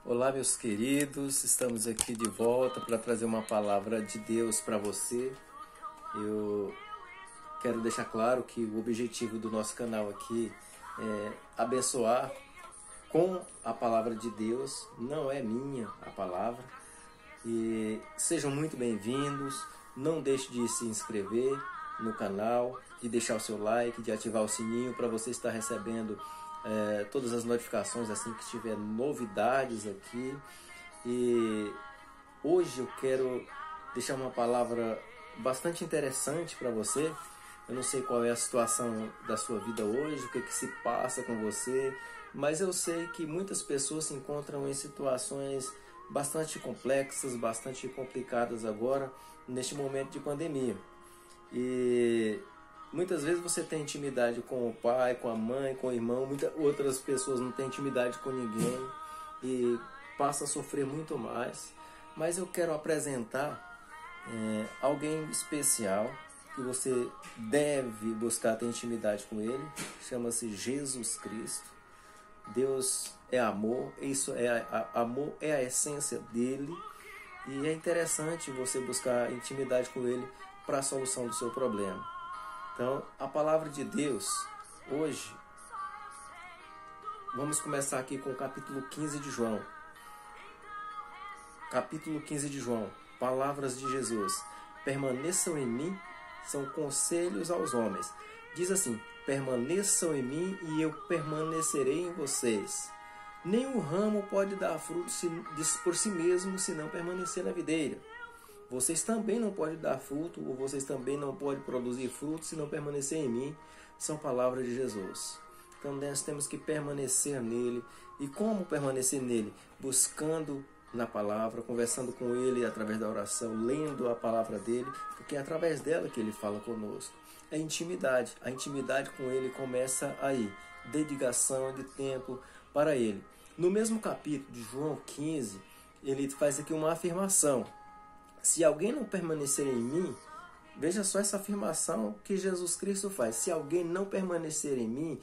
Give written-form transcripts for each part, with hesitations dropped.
Olá, meus queridos, estamos aqui de volta para trazer uma palavra de Deus para você. Eu quero deixar claro que o objetivo do nosso canal aqui é abençoar com a palavra de Deus, não é minha a palavra. E sejam muito bem-vindos, não deixe de se inscrever no canal, de deixar o seu like, de ativar o sininho para você estar recebendo todas as notificações assim que tiver novidades aqui. E hoje eu quero deixar uma palavra bastante interessante para você. Eu não sei qual é a situação da sua vida hoje, o que se passa com você, mas eu sei que muitas pessoas se encontram em situações bastante complexas, bastante complicadas agora, neste momento de pandemia. E muitas vezes você tem intimidade com o pai, com a mãe, com o irmão, muitas outras pessoas não têm intimidade com ninguém e passa a sofrer muito mais. Mas eu quero apresentar alguém especial que você deve buscar ter intimidade com ele. Chama-se Jesus Cristo. Deus é amor, amor é a essência dele, e é interessante você buscar intimidade com ele para a solução do seu problema. Então, a palavra de Deus, hoje, vamos começar aqui com o capítulo 15 de João. Capítulo 15 de João, palavras de Jesus. Permaneçam em mim, são conselhos aos homens. Diz assim: permaneçam em mim e eu permanecerei em vocês. Nenhum ramo pode dar fruto por si mesmo se não permanecer na videira. Vocês também não podem dar fruto, ou vocês também não podem produzir fruto se não permanecer em mim. São palavras de Jesus. Então nós temos que permanecer nele. E como permanecer nele? Buscando na palavra, conversando com ele através da oração, lendo a palavra dele, porque é através dela que ele fala conosco. É intimidade. A intimidade com ele começa aí. Dedicação de tempo para ele. No mesmo capítulo de João 15, ele faz aqui uma afirmação. Se alguém não permanecer em mim, veja só essa afirmação que Jesus Cristo faz. Se alguém não permanecer em mim,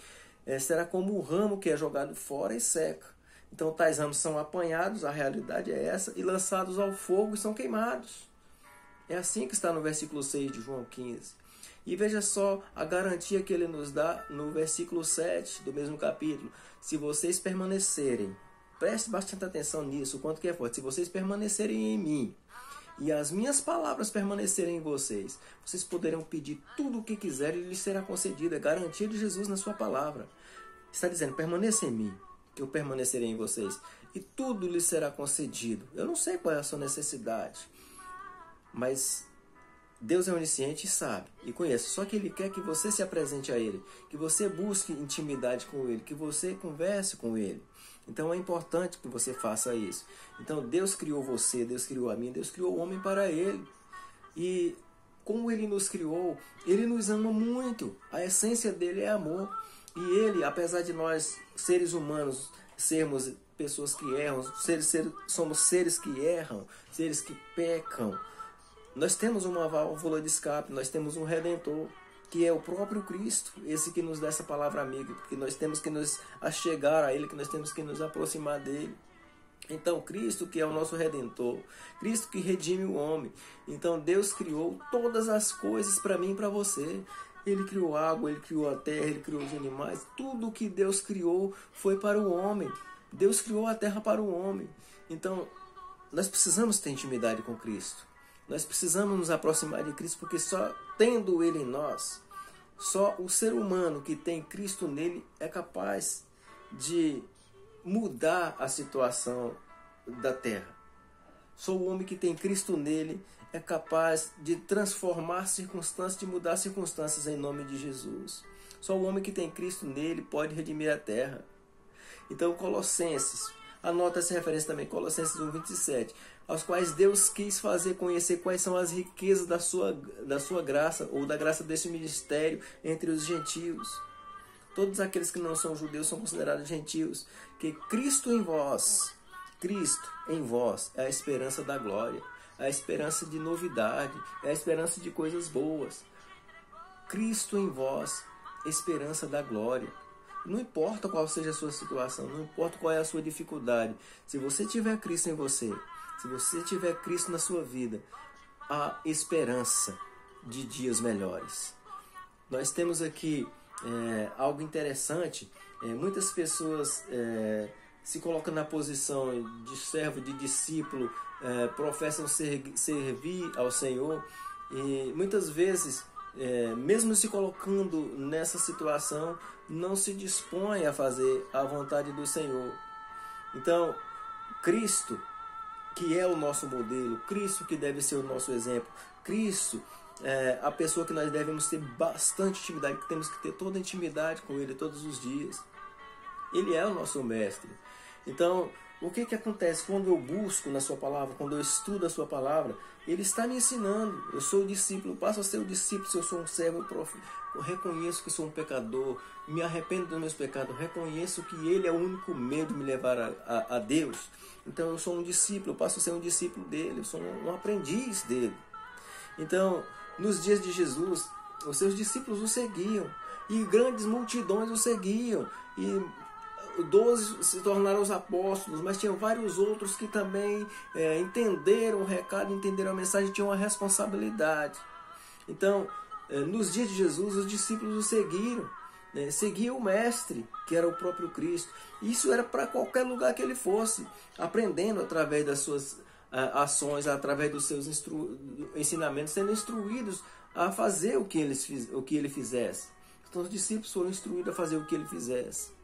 será como o ramo que é jogado fora e seca. Então tais ramos são apanhados, a realidade é essa, e lançados ao fogo e são queimados. É assim que está no versículo 6 de João 15. E veja só a garantia que ele nos dá no versículo 7 do mesmo capítulo. Se vocês permanecerem, preste bastante atenção nisso, o quanto que é forte. Se vocês permanecerem em mim e as minhas palavras permanecerem em vocês, vocês poderão pedir tudo o que quiserem e lhes será concedido. É garantia de Jesus na sua palavra. Está dizendo: permaneça em mim, que eu permanecerei em vocês, e tudo lhes será concedido. Eu não sei qual é a sua necessidade, mas Deus é onisciente e sabe, e conhece. Só que Ele quer que você se apresente a Ele, que você busque intimidade com Ele, que você converse com Ele. Então é importante que você faça isso. Então Deus criou você, Deus criou a mim, Deus criou o homem para Ele. E como Ele nos criou, Ele nos ama muito. A essência dele é amor. E Ele, apesar de nós, seres humanos, sermos pessoas que erram, somos seres que erram, seres que pecam, nós temos uma válvula de escape, nós temos um Redentor, que é o próprio Cristo, esse que nos dá essa palavra amiga, que nós temos que nos achegar a Ele, que nós temos que nos aproximar dEle. Então Cristo, que é o nosso Redentor, Cristo que redime o homem. Então Deus criou todas as coisas para mim e para você. Ele criou a água, Ele criou a terra, Ele criou os animais. Tudo que Deus criou foi para o homem. Deus criou a terra para o homem. Então nós precisamos ter intimidade com Cristo. Nós precisamos nos aproximar de Cristo, porque só tendo Ele em nós, só o ser humano que tem Cristo nele é capaz de mudar a situação da terra. Só o homem que tem Cristo nele é capaz de transformar circunstâncias, de mudar circunstâncias em nome de Jesus. Só o homem que tem Cristo nele pode redimir a terra. Então Colossenses, anota essa referência também, Colossenses 1:27, aos quais Deus quis fazer conhecer quais são as riquezas da sua graça, ou da graça desse ministério entre os gentios. Todos aqueles que não são judeus são considerados gentios. Que Cristo em vós é a esperança da glória, é a esperança de novidade, é a esperança de coisas boas. Cristo em vós, esperança da glória. Não importa qual seja a sua situação, não importa qual é a sua dificuldade. Se você tiver Cristo em você, se você tiver Cristo na sua vida, há esperança de dias melhores. Nós temos aqui algo interessante. Muitas pessoas se colocam na posição de servo, de discípulo, professam servir ao Senhor e muitas vezes, mesmo se colocando nessa situação, não se dispõe a fazer a vontade do Senhor. Então, Cristo, que é o nosso modelo, Cristo que deve ser o nosso exemplo, Cristo é a pessoa que nós devemos ter bastante intimidade, que temos que ter toda a intimidade com Ele todos os dias. Ele é o nosso mestre. Então, o que acontece quando eu busco na sua palavra, quando eu estudo a sua palavra? Ele está me ensinando. Eu sou o discípulo, passo a ser o discípulo. Se eu sou um servo, eu reconheço que sou um pecador, me arrependo dos meus pecados, reconheço que Ele é o único meio de me levar a Deus. Então eu sou um discípulo, eu passo a ser um discípulo dele, eu sou um aprendiz dele. Então, nos dias de Jesus, os seus discípulos o seguiam, e grandes multidões o seguiam, e 12 se tornaram os apóstolos, mas tinham vários outros que também entenderam o recado, entenderam a mensagem, tinham uma responsabilidade. Então, nos dias de Jesus, os discípulos o seguiram, seguiam o mestre, que era o próprio Cristo. Isso era para qualquer lugar que ele fosse, aprendendo através das suas ações, através dos seus ensinamentos, sendo instruídos a fazer o que ele fizesse. Então, os discípulos foram instruídos a fazer o que ele fizesse.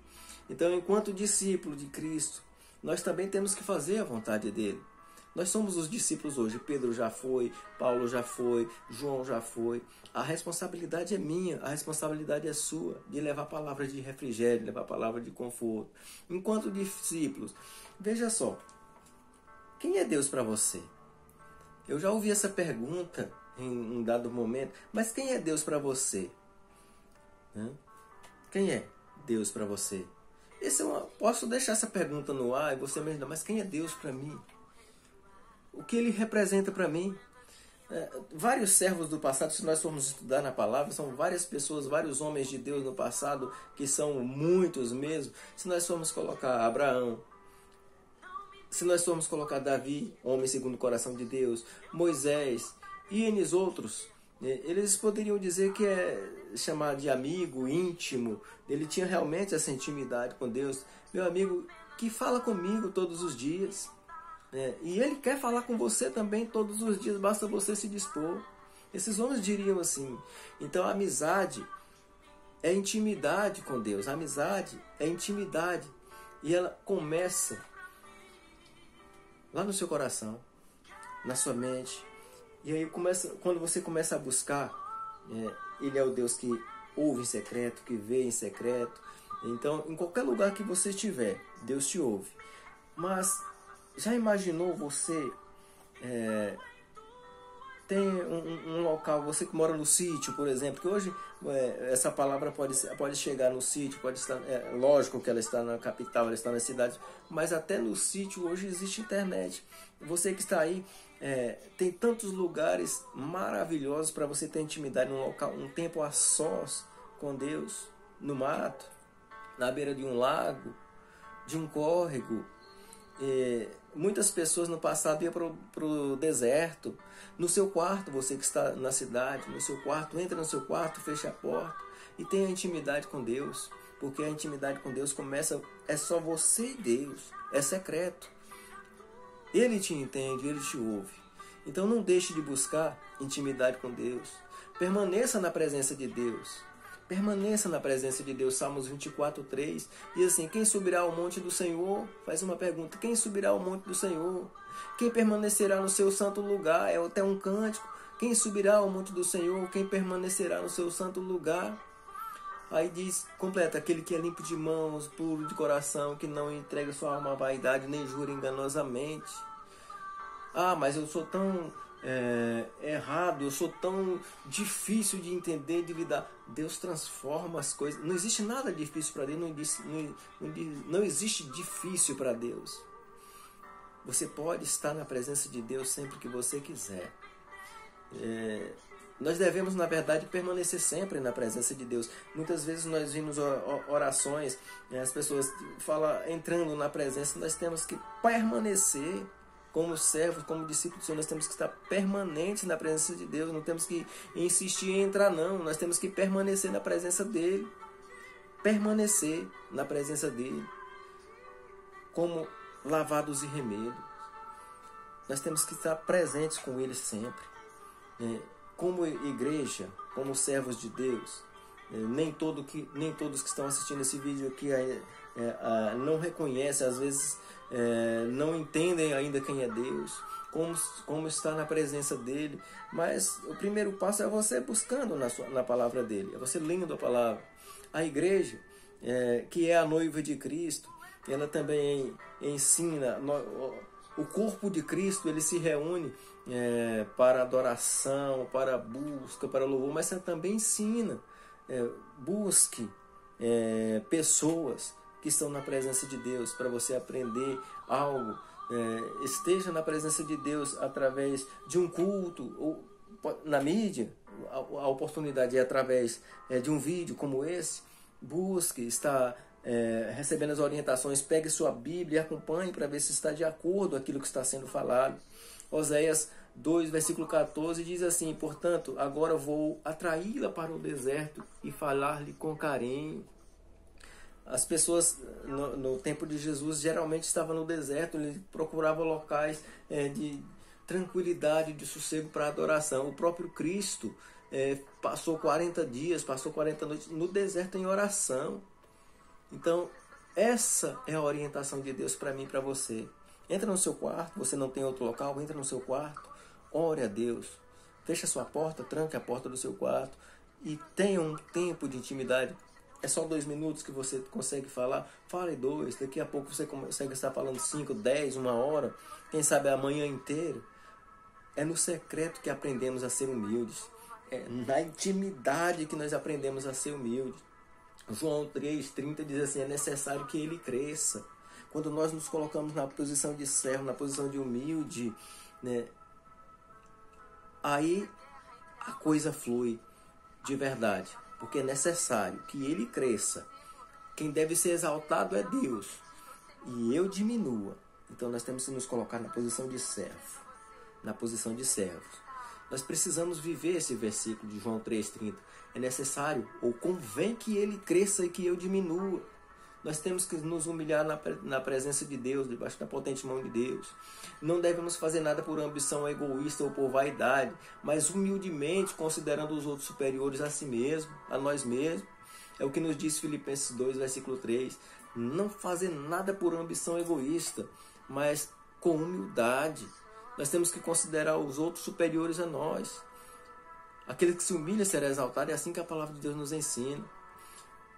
Então, enquanto discípulo de Cristo, nós também temos que fazer a vontade dele. Nós somos os discípulos hoje. Pedro já foi, Paulo já foi, João já foi. A responsabilidade é minha, a responsabilidade é sua, de levar a palavra de refrigério, levar a palavra de conforto. Enquanto discípulos, veja só, quem é Deus para você? Eu já ouvi essa pergunta em um dado momento, mas quem é Deus para você? Quem é Deus para você? Posso deixar essa pergunta no ar e você me diz, mas quem é Deus para mim? O que ele representa para mim? Vários servos do passado, se nós formos estudar na palavra, são várias pessoas, vários homens de Deus no passado, que são muitos mesmo. Se nós formos colocar Abraão, se nós formos colocar Davi, homem segundo o coração de Deus, Moisés e eles outros, eles poderiam dizer que é chamado de amigo, íntimo. Ele tinha realmente essa intimidade com Deus. Meu amigo, que fala comigo todos os dias. E Ele quer falar com você também todos os dias, basta você se dispor. Esses homens diriam assim. Então a amizade é intimidade com Deus. A amizade é intimidade. E ela começa lá no seu coração, na sua mente. E aí quando você começa a buscar, Ele é o Deus que ouve em secreto, que vê em secreto. Então, em qualquer lugar que você estiver, Deus te ouve. Mas já imaginou você tem um local, você que mora no sítio, por exemplo, que hoje essa palavra pode chegar no sítio, pode estar, lógico que ela está na capital, ela está nas cidades, mas até no sítio hoje existe internet. Você que está aí, tem tantos lugares maravilhosos para você ter intimidade, num local, um tempo a sós com Deus, no mato, na beira de um lago, de um córrego. Muitas pessoas no passado iam para o deserto. No seu quarto, você que está na cidade, no seu quarto, entra no seu quarto, fecha a porta e tenha intimidade com Deus, porque a intimidade com Deus começa, é só você e Deus, é secreto. Ele te entende, Ele te ouve. Então não deixe de buscar intimidade com Deus. Permaneça na presença de Deus. Permaneça na presença de Deus. Salmos 24:3 diz assim: quem subirá ao monte do Senhor? Faz uma pergunta: quem subirá ao monte do Senhor? Quem permanecerá no seu santo lugar? É até um cântico. Quem subirá ao monte do Senhor? Quem permanecerá no seu santo lugar? Aí diz, completa: aquele que é limpo de mãos, puro de coração, que não entrega sua alma à vaidade, nem jura enganosamente. Ah, mas eu sou tão errado, eu sou tão difícil de entender, de lidar. Deus transforma as coisas. Não existe nada difícil para Deus, não existe difícil para Deus. Você pode estar na presença de Deus sempre que você quiser. Nós devemos, na verdade, permanecer sempre na presença de Deus. Muitas vezes nós vimos orações, as pessoas falam, entrando na presença, nós temos que permanecer como servos, como discípulos do Senhor, nós temos que estar permanentes na presença de Deus, não temos que insistir em entrar não, nós temos que permanecer na presença dEle, permanecer na presença dEle, como lavados e remidos. Nós temos que estar presentes com Ele sempre. Como igreja, como servos de Deus, nem todos que estão assistindo esse vídeo aqui não reconhecem, às vezes não entendem ainda quem é Deus, como está na presença dEle, mas o primeiro passo é você buscando na palavra dEle, é você lendo a palavra. A igreja, que é a noiva de Cristo, ela também ensina, o corpo de Cristo, ele se reúne para adoração, para busca, para louvor, mas ela também ensina, busque pessoas que estão na presença de Deus, para você aprender algo, esteja na presença de Deus através de um culto, ou na mídia, a oportunidade é através de um vídeo como esse, busque estar recebendo as orientações, pegue sua Bíblia e acompanhe para ver se está de acordo com aquilo que está sendo falado. Oséias 2, versículo 14 diz assim: portanto, agora vou atraí-la para o deserto e falar-lhe com carinho. As pessoas no tempo de Jesus geralmente estavam no deserto, eles procuravam locais de tranquilidade, de sossego para adoração. O próprio Cristo passou 40 dias, passou 40 noites no deserto em oração. Então, essa é a orientação de Deus para mim e para você. Entra no seu quarto, você não tem outro local, entra no seu quarto, ore a Deus. Feche a sua porta, tranque a porta do seu quarto e tenha um tempo de intimidade. É só 2 minutos que você consegue falar? Fale 2, daqui a pouco você consegue estar falando 5, 10, 1 hora, quem sabe a manhã inteira. É no secreto que aprendemos a ser humildes. É na intimidade que nós aprendemos a ser humildes. João 3,30 diz assim: é necessário que ele cresça. Quando nós nos colocamos na posição de servo, na posição de humilde, né, aí a coisa flui de verdade. Porque é necessário que ele cresça. Quem deve ser exaltado é Deus. E eu diminua. Então nós temos que nos colocar na posição de servo. Na posição de servos. Nós precisamos viver esse versículo de João 3,30. É necessário, ou convém que ele cresça e que eu diminua. Nós temos que nos humilhar na presença de Deus, debaixo da potente mão de Deus. Não devemos fazer nada por ambição egoísta ou por vaidade, mas humildemente considerando os outros superiores a si mesmo, a nós mesmos. É o que nos diz Filipenses 2, versículo 3. Não fazer nada por ambição egoísta, mas com humildade. Nós temos que considerar os outros superiores a nós. Aquele que se humilha será exaltado, é assim que a palavra de Deus nos ensina.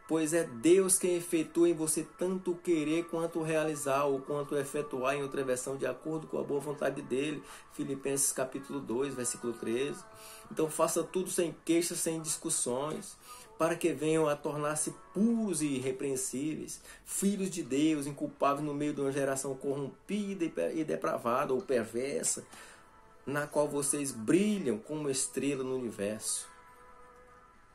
Pois é Deus quem efetua em você tanto o querer quanto o realizar, ou quanto o efetuar, em outra versão, de acordo com a boa vontade dele. Filipenses capítulo 2, versículo 13. Então faça tudo sem queixas, sem discussões, para que venham a tornar-se puros e irrepreensíveis, filhos de Deus, inculpáveis no meio de uma geração corrompida e depravada ou perversa, na qual vocês brilham como estrela no universo.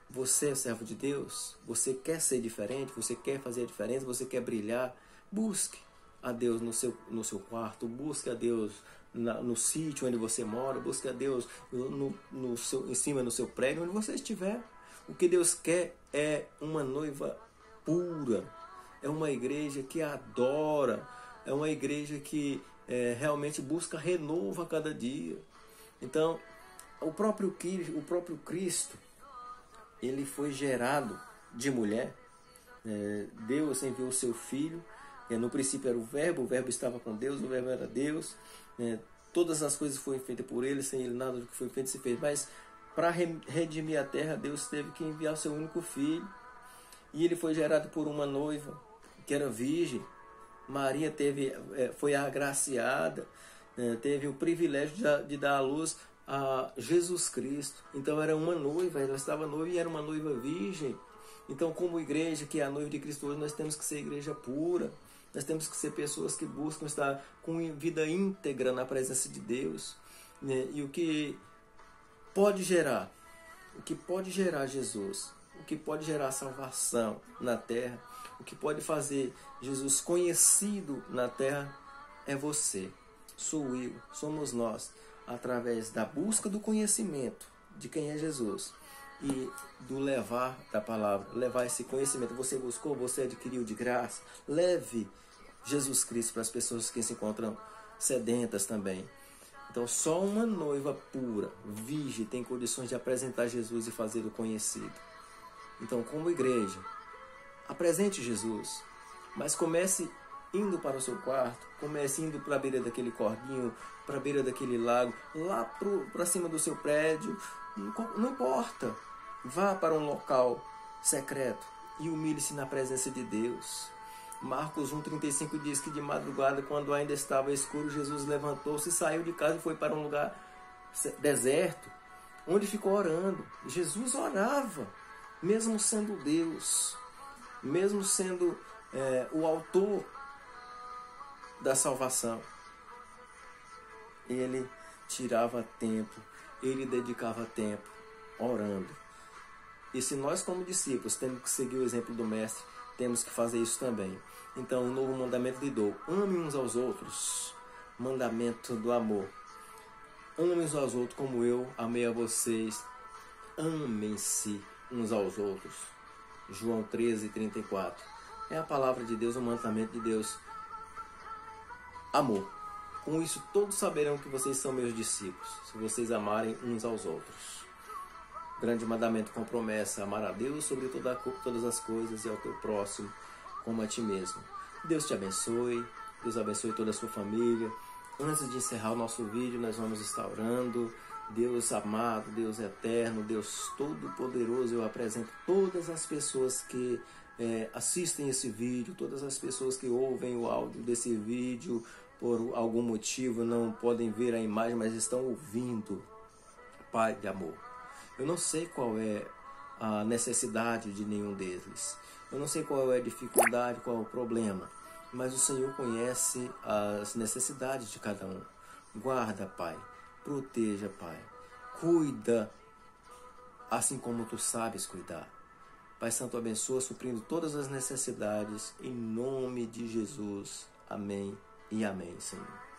Você é servo de Deus? Você quer ser diferente? Você quer fazer a diferença? Você quer brilhar? Busque a Deus no seu quarto, busque a Deus no sítio onde você mora, busque a Deus em cima do seu prédio, onde você estiver. O que Deus quer é uma noiva pura, é uma igreja que adora, é uma igreja que realmente busca renovo a cada dia. Então, o próprio Cristo, ele foi gerado de mulher. Deus enviou o seu Filho. No princípio era o Verbo estava com Deus, o Verbo era Deus. Todas as coisas foram feitas por ele, sem ele nada do que foi feito se fez. Mas para redimir a terra, Deus teve que enviar o seu único Filho. E ele foi gerado por uma noiva que era virgem. Maria foi agraciada, teve o privilégio de dar à luz a Jesus Cristo. Então era uma noiva, ela estava noiva e era uma noiva virgem. Então, como igreja que é a noiva de Cristo hoje, nós temos que ser igreja pura. Nós temos que ser pessoas que buscam estar com vida íntegra na presença de Deus. E o que pode gerar o que pode gerar Jesus, o que pode gerar salvação na terra, o que pode fazer Jesus conhecido na terra é você, sou eu, somos nós, através da busca do conhecimento de quem é Jesus e do levar da palavra, levar esse conhecimento. Você buscou, você adquiriu de graça, leve Jesus Cristo para as pessoas que se encontram sedentas também. Então só uma noiva pura, virgem, tem condições de apresentar Jesus e fazê-lo conhecido. Então, como igreja, apresente Jesus, mas comece indo para o seu quarto, comece indo para a beira daquele corguinho, para a beira daquele lago, lá para cima do seu prédio, não importa. Vá para um local secreto e humilhe-se na presença de Deus. Marcos 1,35 diz que de madrugada, quando ainda estava escuro, Jesus levantou-se, saiu de casa e foi para um lugar deserto, onde ficou orando. Jesus orava, mesmo sendo Deus, mesmo sendo o autor da salvação. Ele tirava tempo, ele dedicava tempo orando. E se nós, como discípulos, temos que seguir o exemplo do Mestre, temos que fazer isso também. Então, um novo mandamento lhe dou: ame uns aos outros. Mandamento do amor. Ame uns aos outros como eu amei a vocês. Amem-se uns aos outros. João 13:34. É a palavra de Deus, o mandamento de Deus. Amor. Com isso todos saberão que vocês são meus discípulos, se vocês amarem uns aos outros. Grande mandamento com promessa: amar a Deus sobre todas as coisas e ao teu próximo como a ti mesmo. Deus te abençoe, Deus abençoe toda a sua família. Antes de encerrar o nosso vídeo, nós vamos estar orando. Deus amado, Deus eterno, Deus todo-poderoso, eu apresento todas as pessoas que assistem esse vídeo, todas as pessoas que ouvem o áudio desse vídeo, por algum motivo não podem ver a imagem, mas estão ouvindo. Pai de amor, eu não sei qual é a necessidade de nenhum deles. Eu não sei qual é a dificuldade, qual é o problema. Mas o Senhor conhece as necessidades de cada um. Guarda, Pai. Proteja, Pai. Cuida, assim como Tu sabes cuidar. Pai Santo, abençoa, suprindo todas as necessidades. Em nome de Jesus. Amém e amém, Senhor.